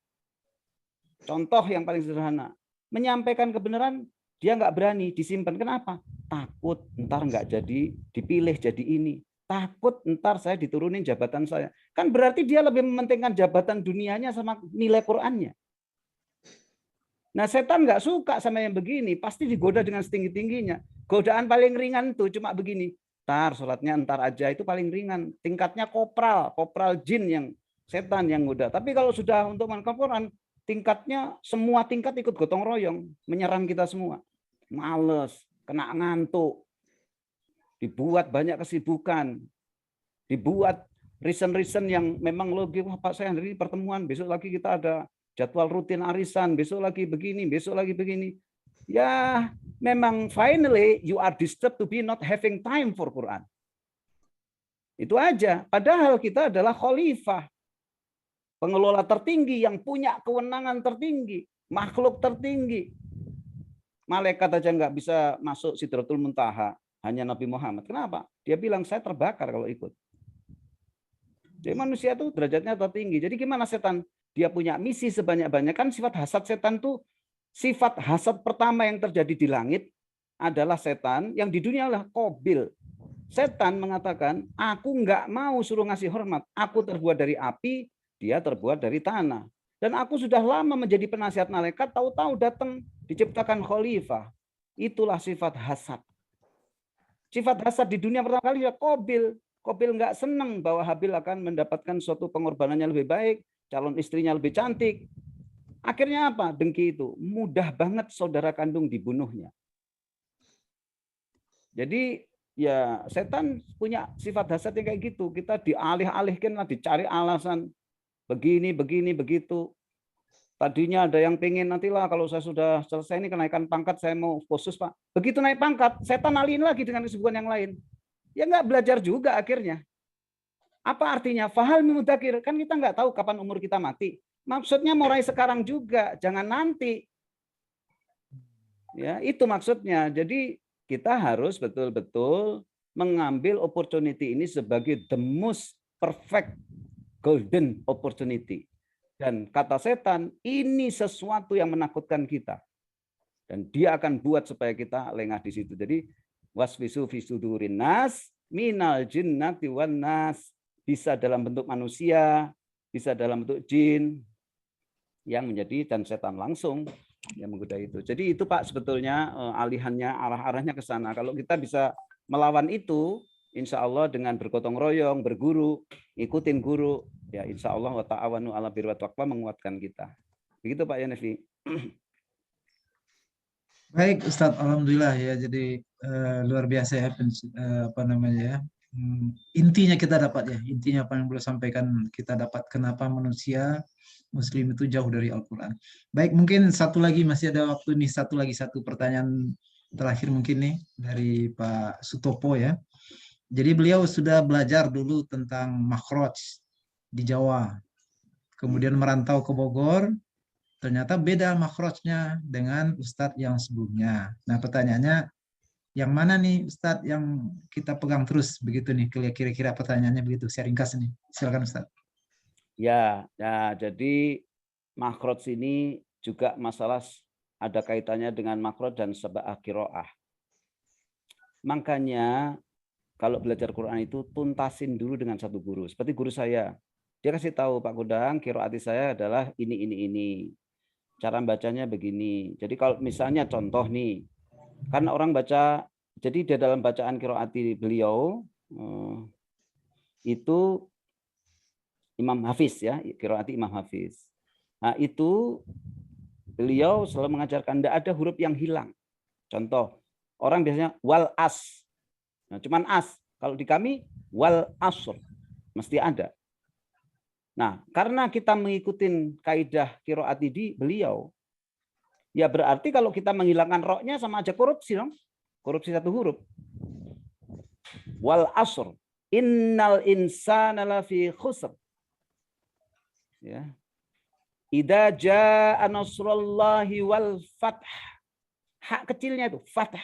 Contoh yang paling sederhana. Menyampaikan kebenaran, dia nggak berani disimpan. Kenapa? Takut ntar nggak jadi dipilih jadi ini. Takut ntar saya diturunin jabatan saya. Kan berarti dia lebih mementingkan jabatan dunianya sama nilai Qur'annya. Nah setan nggak suka sama yang begini. Pasti digoda dengan setinggi-tingginya. Godaan paling ringan tuh cuma begini. Ntar sholatnya ntar aja itu paling ringan. Tingkatnya kopral jin yang setan yang goda. Tapi kalau sudah untuk menangkap Quran, tingkatnya semua tingkat ikut gotong royong. Menyerang kita semua. Males, kena ngantuk. Dibuat banyak kesibukan. Dibuat reason yang memang logis. Wah Pak saya hari ini pertemuan, besok lagi kita ada jadwal rutin arisan, besok lagi begini, besok lagi begini. Ya memang finally you are disturbed to be not having time for Quran. Itu aja. Padahal kita adalah khalifah. Pengelola tertinggi yang punya kewenangan tertinggi. Makhluk tertinggi. Malaikat aja nggak bisa masuk Sidratul Muntaha. Hanya Nabi Muhammad. Kenapa? Dia bilang saya terbakar kalau ikut. Jadi manusia itu derajatnya tertinggi. Jadi gimana setan? Dia punya misi sebanyak-banyak. Kan sifat hasad setan tuh, sifat hasad pertama yang terjadi di langit adalah setan, yang di dunia adalah Qabil. Setan mengatakan, aku nggak mau suruh ngasih hormat. Aku terbuat dari api, dia terbuat dari tanah. Dan aku sudah lama menjadi penasihat malaikat, tahu-tahu datang diciptakan khalifah. Itulah sifat hasad. Sifat hasad di dunia pertama kali ya Qabil. Qabil nggak senang bahwa Habil akan mendapatkan suatu pengorbanannya lebih baik, calon istrinya lebih cantik. Akhirnya apa? Dengki itu. Mudah banget saudara kandung dibunuhnya. Jadi ya setan punya sifat hasad yang kayak gitu. Kita dialih-alihkan lah, dicari alasan begini, begitu. Tadinya ada yang pengen nantilah kalau saya sudah selesai ini kenaikan pangkat saya mau khusus Pak. Begitu naik pangkat, setan alihin lagi dengan kesibukan yang lain. Ya nggak belajar juga akhirnya. Apa artinya? Fahal mudakir. Kan kita nggak tahu kapan umur kita mati. Maksudnya mulai sekarang juga, jangan nanti. Ya, itu maksudnya. Jadi kita harus betul-betul mengambil opportunity ini sebagai the most perfect golden opportunity. Dan kata setan, ini sesuatu yang menakutkan kita. Dan dia akan buat supaya kita lengah di situ. Jadi waswisu fi sudurin nas minal jinnati wan nas, bisa dalam bentuk manusia, bisa dalam bentuk jin yang menjadi dan setan langsung yang menggoda itu. Jadi itu Pak sebetulnya alihannya, arah-arahnya ke sana. Kalau kita bisa melawan itu, insya Allah dengan bergotong royong, berguru, ikutin guru, ya insya Allah wa ta'awanu ala birri wat taqwa menguatkan kita. Begitu Pak Yanevi. Baik Ustadz, alhamdulillah ya. Jadi luar biasa ya apa namanya ya. Intinya kita dapat ya, intinya apa yang boleh sampaikan kita dapat kenapa manusia Muslim itu jauh dari Al-Quran. Baik, mungkin satu lagi masih ada waktu nih, satu pertanyaan terakhir mungkin nih dari Pak Sutopo ya. Jadi beliau sudah belajar dulu tentang makhraj di Jawa, kemudian merantau ke Bogor, ternyata beda makhrajnya dengan Ustadz yang sebelumnya. Nah pertanyaannya, yang mana nih Ustadz yang kita pegang terus begitu nih, kira-kira pertanyaannya begitu, saya ringkas nih. Silakan Ustadz. Ya, jadi makhraj ini juga masalah ada kaitannya dengan makhraj dan sab'ah qiraah. Makanya kalau belajar Quran itu tuntasin dulu dengan satu guru. Seperti guru saya, dia kasih tahu Pak Godang, qiraati saya adalah ini. Cara bacanya begini. Jadi kalau misalnya contoh nih, kan orang baca, jadi di dalam bacaan qiraati beliau itu Imam Hafiz ya, qiraati Imam Hafiz. Nah, itu beliau selalu mengajarkan tidak ada huruf yang hilang. Contoh, orang biasanya wal as. Nah, cuman as. Kalau di kami wal asr mesti ada. Nah, karena kita mengikuti kaidah qiraati di beliau, ya berarti kalau kita menghilangkan roknya sama aja korupsi dong. Korupsi satu huruf. Wal asr innal insana lafi khusr. Ya. Idza jaa nasrullahi wal fath. Hak kecilnya itu fath.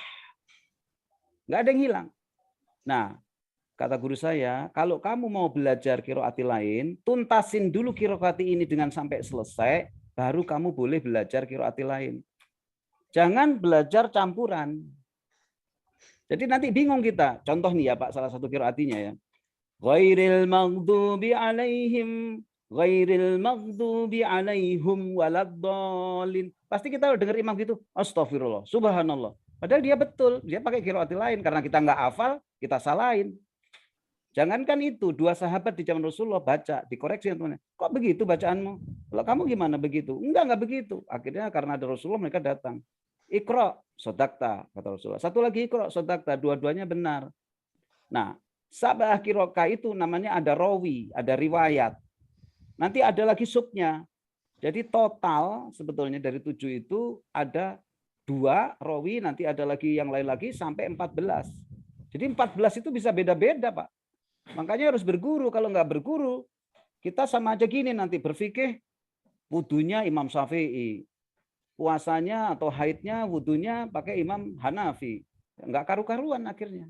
Enggak ada yang hilang. Nah, kata guru saya, kalau kamu mau belajar qiraati lain, tuntasin dulu qiraati ini dengan sampai selesai, baru kamu boleh belajar qiraati lain. Jangan belajar campuran. Jadi nanti bingung kita. Contoh nih ya Pak, salah satu qiraatinya ya. Ghairil maghdubi alaihim waladdallin. Pasti kita dengar imam gitu, astagfirullah, subhanallah. Padahal dia betul, dia pakai qiraati lain karena kita nggak hafal, kita salahin. Jangankan itu, dua sahabat di zaman Rasulullah baca, dikoreksi teman-teman. Kok begitu bacaanmu? Kalau kamu gimana begitu? Enggak begitu. Akhirnya karena ada Rasulullah mereka datang. Iqra, sodakta, kata Rasulullah. Satu lagi iqra, sodakta, dua-duanya benar. Nah, sab'ah qiraah itu namanya ada rawi, ada riwayat. Nanti ada lagi subnya. Jadi total sebetulnya dari 7 itu ada 2 rawi, nanti ada lagi yang lain lagi sampai 14. Jadi 14 itu bisa beda-beda Pak. Makanya harus berguru. Kalau nggak berguru, kita sama aja gini nanti berfikih wudunya Imam Syafi'i. Puasanya atau haidnya, wudunya pakai Imam Hanafi. Nggak karu-karuan akhirnya.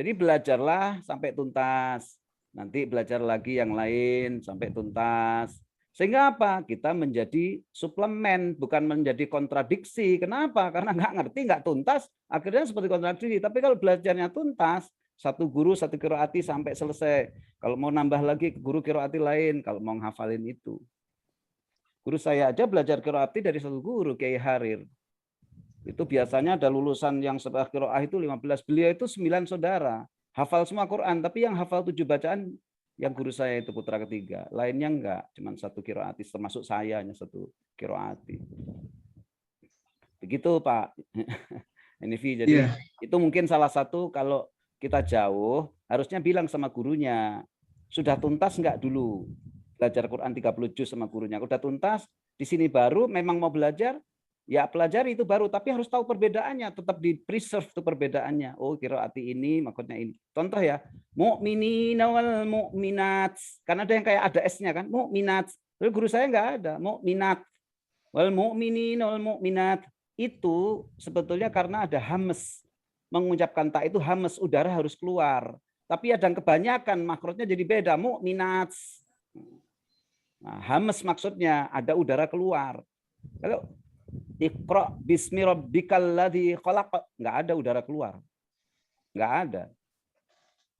Jadi belajarlah sampai tuntas. nanti belajar lagi yang lain sampai tuntas. Sehingga apa? Kita menjadi suplemen, bukan menjadi kontradiksi. Kenapa? Karena nggak ngerti, nggak tuntas, akhirnya seperti kontradiksi. Tapi kalau belajarnya tuntas, satu guru, satu qiraati sampai selesai. Kalau mau nambah lagi, guru qiraati lain, kalau mau ngafalin itu. Guru saya aja belajar qiraati dari satu guru, Kiai Harir. Itu biasanya ada lulusan yang setelah qiraah itu 15, beliau itu 9 saudara. Hafal semua Quran, tapi yang hafal 7 bacaan yang guru saya itu putra ketiga. Lainnya enggak, cuma satu qiraati, termasuk saya hanya satu qiraati. Begitu Pak Hanifi. Jadi itu mungkin salah satu kalau kita jauh, harusnya bilang sama gurunya, sudah tuntas enggak dulu belajar Quran 30 juz sama gurunya. Udah tuntas, di sini baru memang mau belajar, ya pelajari itu baru, tapi harus tahu perbedaannya, tetap di preserve tuh perbedaannya. Oh, qiraati ini maksudnya ini. Contoh ya, mu'minina wal mu'minat. Karena ada yang kayak ada S-nya kan, mu'minat. Lalu guru saya enggak ada, mu'minat. Wal mu'minina wal mu'minat. Itu sebetulnya karena ada hames. Mengucapkan tak itu hames, udara harus keluar. Tapi ada yang kebanyakan, makrotnya jadi beda, mu'minat. Nah, hames maksudnya ada udara keluar. Kalau Iqra bismi rabbikal ladzi khalaq, enggak ada udara keluar. Enggak ada.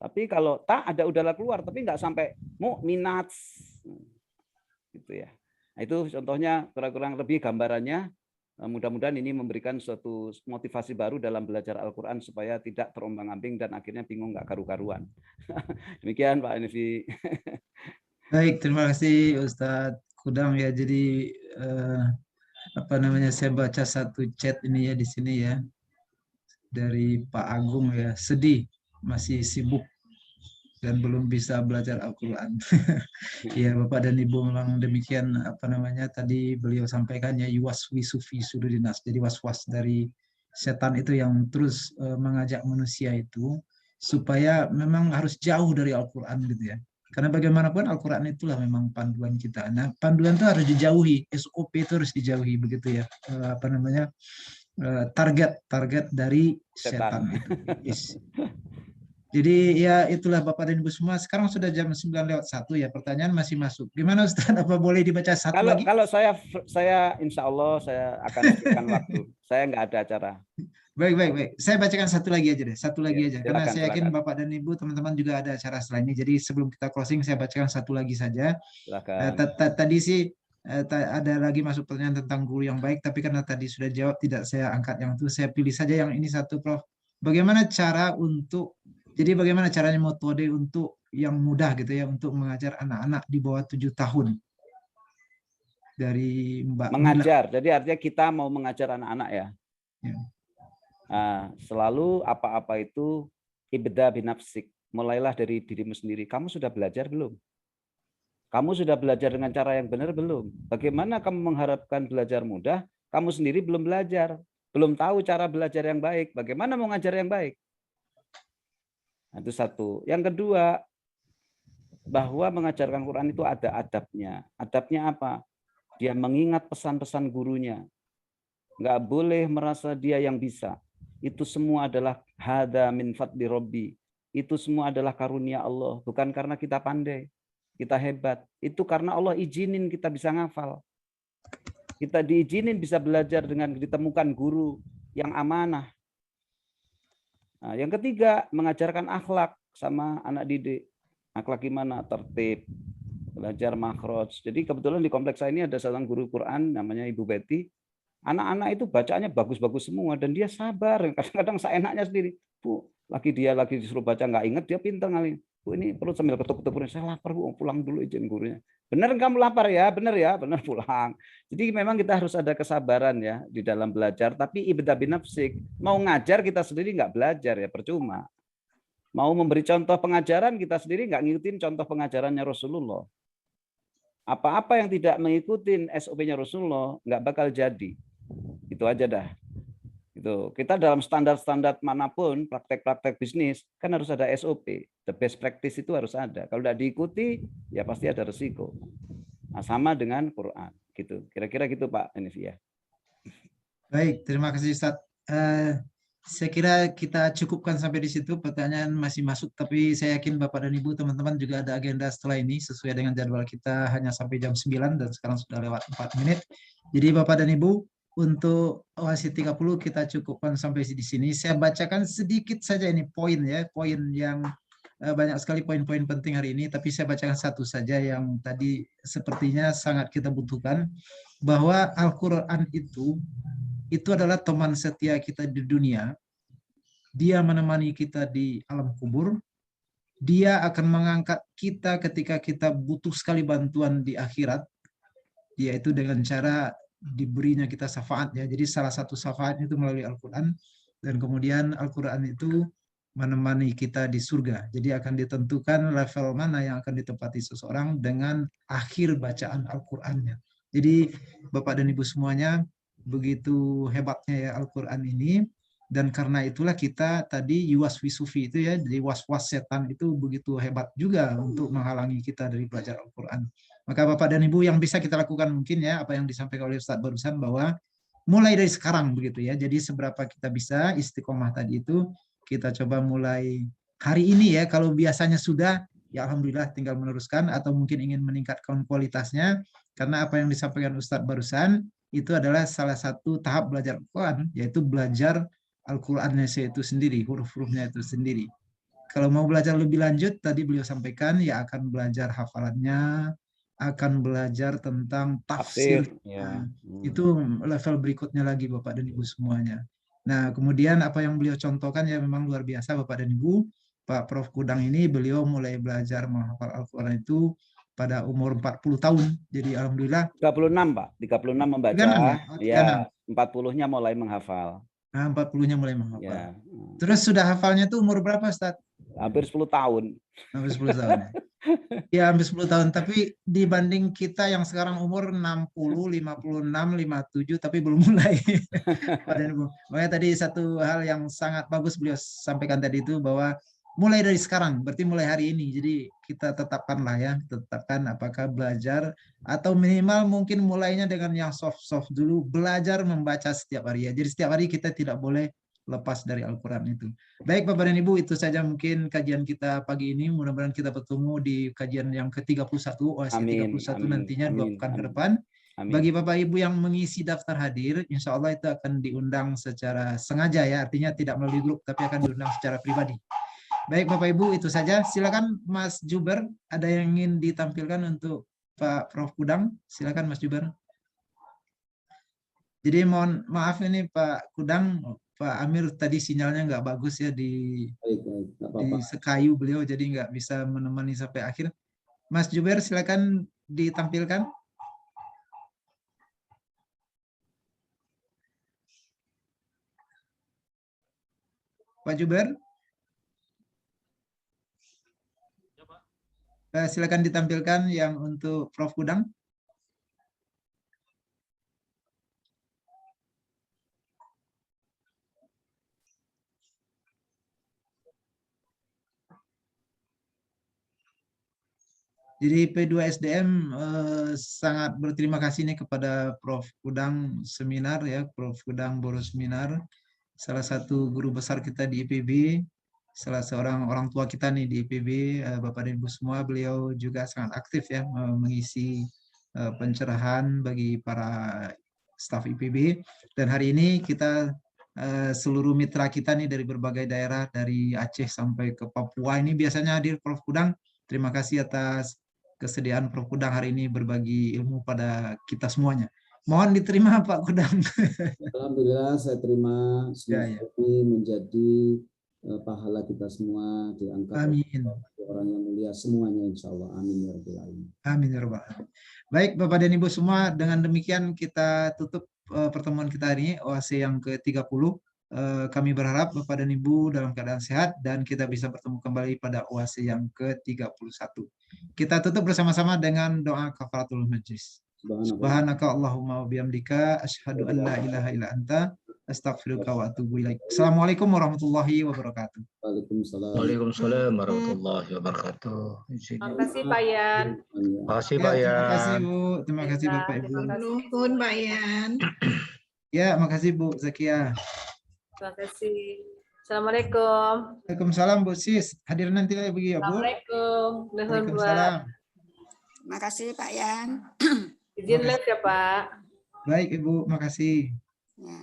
Tapi kalau tak ada udara keluar, tapi enggak sampai mu'minat. Gitu ya. Nah, itu contohnya kurang lebih gambarannya. Mudah-mudahan ini memberikan suatu motivasi baru dalam belajar Al-Qur'an supaya tidak terombang-ambing dan akhirnya bingung enggak karu-karuan. Demikian Pak Hanifi. Baik, terima kasih Ustadz Kudang ya. Jadi saya baca satu chat ini ya di sini ya dari Pak Agung ya, sedih masih sibuk dan belum bisa belajar Al-Quran. Ya Bapak dan Ibu, memang demikian tadi beliau sampaikan ya, yuwaswisu fi sududinas. Jadi was-was dari setan itu yang terus mengajak manusia itu supaya memang harus jauh dari Al-Quran gitu ya. Karena bagaimanapun Al-Quran itulah memang panduan kita. Nah, panduan itu harus dijauhi, SOP itu harus dijauhi begitu ya. Target dari setan itu. Jadi ya itulah Bapak dan Ibu semua. Sekarang sudah jam 9:01 ya. Pertanyaan masih masuk. Gimana Ustaz? Apa boleh dibaca satu lagi? Kalau saya insya Allah saya akan berikan waktu. Saya nggak ada acara. Baik. Saya bacakan satu lagi aja deh. Satu lagi aja. Karena saya yakin Bapak dan Ibu, teman-teman juga ada acara selainnya. Jadi sebelum kita closing, saya bacakan satu lagi saja. Tadi sih ada lagi masuk pertanyaan tentang guru yang baik, tapi karena tadi sudah jawab, tidak saya angkat yang itu. Saya pilih saja yang ini satu, Prof. Bagaimana caranya metode untuk yang mudah gitu ya, untuk mengajar anak-anak di bawah 7 tahun? Dari Mbak Mengajar, Mila. Jadi artinya kita mau mengajar anak-anak ya. Selalu apa-apa itu ibda binafsik, mulailah dari dirimu sendiri. Kamu sudah belajar belum? Kamu sudah belajar dengan cara yang benar belum? Bagaimana kamu mengharapkan belajar mudah? Kamu sendiri belum belajar, belum tahu cara belajar yang baik. Bagaimana mau ngajar yang baik? Nah, itu satu. Yang kedua, bahwa mengajarkan Quran itu ada adabnya. Adabnya apa? Dia mengingat pesan-pesan gurunya. Nggak boleh merasa dia yang bisa. Itu semua adalah hada min fadli rabbi. Itu semua adalah karunia Allah. Bukan karena kita pandai, kita hebat. Itu karena Allah izinin kita bisa ngafal. Kita diizinin bisa belajar dengan ditemukan guru yang amanah. Nah, yang ketiga, mengajarkan akhlak sama anak didik. Akhlak gimana? Tertib, belajar makhraj. Jadi kebetulan di kompleks saya ini ada seorang guru Quran namanya Ibu Betty. Anak-anak itu bacaannya bagus-bagus semua dan dia sabar. Kadang-kadang seenaknya sendiri. Bu, lagi disuruh baca nggak inget, dia pintar kali. Bu, ini perlu sambil ketuk-ketuk. Saya lapar, Bu, pulang dulu izin gurunya. Benar kamu lapar ya? Benar ya? Benar, pulang. Jadi memang kita harus ada kesabaran ya di dalam belajar. Tapi ibda binafsik. Mau ngajar kita sendiri nggak belajar ya, percuma. Mau memberi contoh pengajaran kita sendiri nggak ngikutin contoh pengajarannya Rasulullah. Apa-apa yang tidak mengikuti SOP-nya Rasulullah nggak bakal jadi. Itu aja dah. Itu kita dalam standar-standar manapun praktek-praktek bisnis kan harus ada SOP. The best practice itu harus ada. Kalau tidak diikuti ya pasti ada resiko. Nah, sama dengan Quran gitu. Kira-kira gitu Pak Hanifi ya. Baik, terima kasih Ustaz. Saya kira kita cukupkan sampai di situ. Pertanyaan masih masuk, tapi saya yakin Bapak dan Ibu teman-teman juga ada agenda setelah ini sesuai dengan jadwal kita hanya sampai jam 9 dan sekarang sudah lewat 4 menit. Jadi Bapak dan Ibu, untuk OASI 30 kita cukupkan sampai di sini. Saya bacakan sedikit saja ini poin ya, poin yang banyak sekali poin-poin penting hari ini, tapi saya bacakan satu saja yang tadi sepertinya sangat kita butuhkan, bahwa Al-Quran itu adalah teman setia kita di dunia. Dia menemani kita di alam kubur. Dia akan mengangkat kita ketika kita butuh sekali bantuan di akhirat, yaitu dengan cara diberinya kita syafaat ya. Jadi salah satu syafaatnya itu melalui Al-Quran, dan kemudian Al-Quran itu menemani kita di surga. Jadi akan ditentukan level mana yang akan ditempati seseorang dengan akhir bacaan Al-Qur'annya. Jadi Bapak dan Ibu semuanya, begitu hebatnya ya Al-Qur'an ini, dan karena itulah kita tadi yuwaswisufi itu ya, jadi was-was setan itu begitu hebat juga untuk menghalangi kita dari belajar Al-Qur'an. Maka Bapak dan Ibu yang bisa kita lakukan mungkin ya apa yang disampaikan oleh Ustaz barusan, bahwa mulai dari sekarang begitu ya. Jadi seberapa kita bisa istiqomah tadi itu kita coba mulai hari ini ya. Kalau biasanya sudah, ya alhamdulillah tinggal meneruskan, atau mungkin ingin meningkatkan kualitasnya, karena apa yang disampaikan Ustadz barusan itu adalah salah satu tahap belajar Al-Quran, yaitu belajar Al-Qurannya itu sendiri, huruf-hurufnya itu sendiri. Kalau mau belajar lebih lanjut, tadi beliau sampaikan ya akan belajar hafalannya, akan belajar tentang tafsir. Ya. Itu level berikutnya lagi Bapak dan Ibu semuanya. Nah, kemudian apa yang beliau contohkan ya memang luar biasa Bapak dan Ibu. Pak Prof. Kudang ini beliau mulai belajar menghafal Al-Quran itu pada umur 40 tahun. Jadi alhamdulillah 36, Pak. 36 membaca. 36 ya? 40-nya mulai menghafal. Nah, 40-nya mulai menghafal. Ya. Terus sudah hafalnya tuh umur berapa, Ustaz? Hampir 10 tahun. Hampir 10 tahun. Ya, hampir 10 tahun. Tapi dibanding kita yang sekarang umur 60, 56, 57, tapi belum mulai. Makanya tadi satu hal yang sangat bagus beliau sampaikan tadi itu, bahwa mulai dari sekarang, berarti mulai hari ini. Jadi kita tetapkanlah ya, tetapkan apakah belajar, atau minimal mungkin mulainya dengan yang soft-soft dulu, belajar membaca setiap hari ya. Jadi setiap hari kita tidak boleh lepas dari Al-Quran itu. Baik Bapak dan Ibu, itu saja mungkin kajian kita pagi ini. Mudah-mudahan kita bertemu di kajian yang ke-31, OASI 31 nantinya 2 pekan ke depan. Amin. Bagi Bapak Ibu yang mengisi daftar hadir, insya Allah itu akan diundang secara sengaja ya, artinya tidak melalui grup, tapi akan diundang secara pribadi. Baik Bapak Ibu, itu saja. Silakan Mas Juber, ada yang ingin ditampilkan untuk Pak Prof. Kudang? Silakan Mas Juber. Jadi mohon maaf ini Pak Kudang, Pak Amir tadi sinyalnya nggak bagus ya di Sekayu beliau, jadi nggak bisa menemani sampai akhir. Mas Juber silakan ditampilkan. Pak Juber. Silakan ditampilkan yang untuk Prof. Kudang. Jadi P2SDM sangat berterima kasih nih kepada Prof. Kudang Seminar ya, Prof. Kudang Boros Seminar, salah satu guru besar kita di IPB, salah seorang orang tua kita nih di IPB, Bapak dan Ibu semua. Beliau juga sangat aktif ya mengisi pencerahan bagi para staf IPB. Dan hari ini kita seluruh mitra kita nih dari berbagai daerah, dari Aceh sampai ke Papua ini biasanya hadir Prof. Kudang. Terima kasih atas kesediaan Prof. Kudang hari ini berbagi ilmu pada kita semuanya. Mohon diterima Pak Kudang. Alhamdulillah saya terima, semoga ini menjadi pahala kita semua, diangkat orang yang mulia semuanya insya Allah. Amin ya rabbal alamin. Amin ya rabbal alamin. Baik Bapak dan Ibu semua, dengan demikian kita tutup pertemuan kita hari ini, OASI yang ke-30. Kami berharap Bapak dan Ibu dalam keadaan sehat dan kita bisa bertemu kembali pada OASI yang ke-31. Kita tutup bersama-sama dengan doa kafaratul majlis. Subhanaka Allahumma wa bihamdika asyhadu an la ilaha illa anta astaghfiruka wa atubu ilaik. Assalamualaikum warahmatullahi wabarakatuh. Waalaikumsalam. Waalaikumsalam warahmatullahi wabarakatuh. Terima kasih Pak Yan. Terima kasih Pak Yan. Terima kasih Bu. Terima kasih Bapak Ibu. Nuhun Pak Yan. Ya, makasih Bu Zakia. Terima kasih. Assalamualaikum. Waalaikumsalam Bu Sis. Hadir nanti lagi ya Bu. Assalamualaikum. Nuhun, Bu. Waalaikumsalam. Terima kasih Pak Yan. Izin live ya Pak. Baik Ibu, makasih. Ya.